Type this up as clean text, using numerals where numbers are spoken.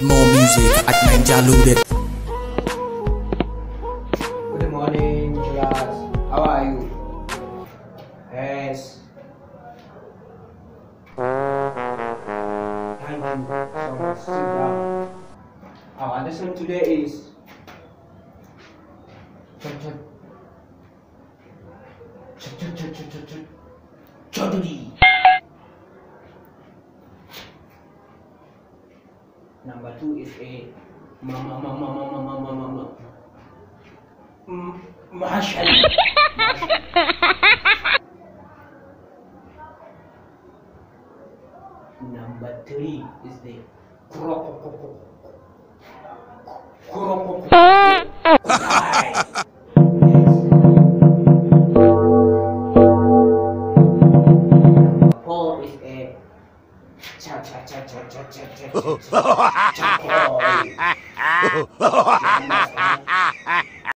More music at Ninja. Good morning, class. How are you? Yes. Thank you so much. Sit down. Our lesson today is Choduri. Number 2 is a Marshall. Number 3 is the crocodile. Number 4 is a cha.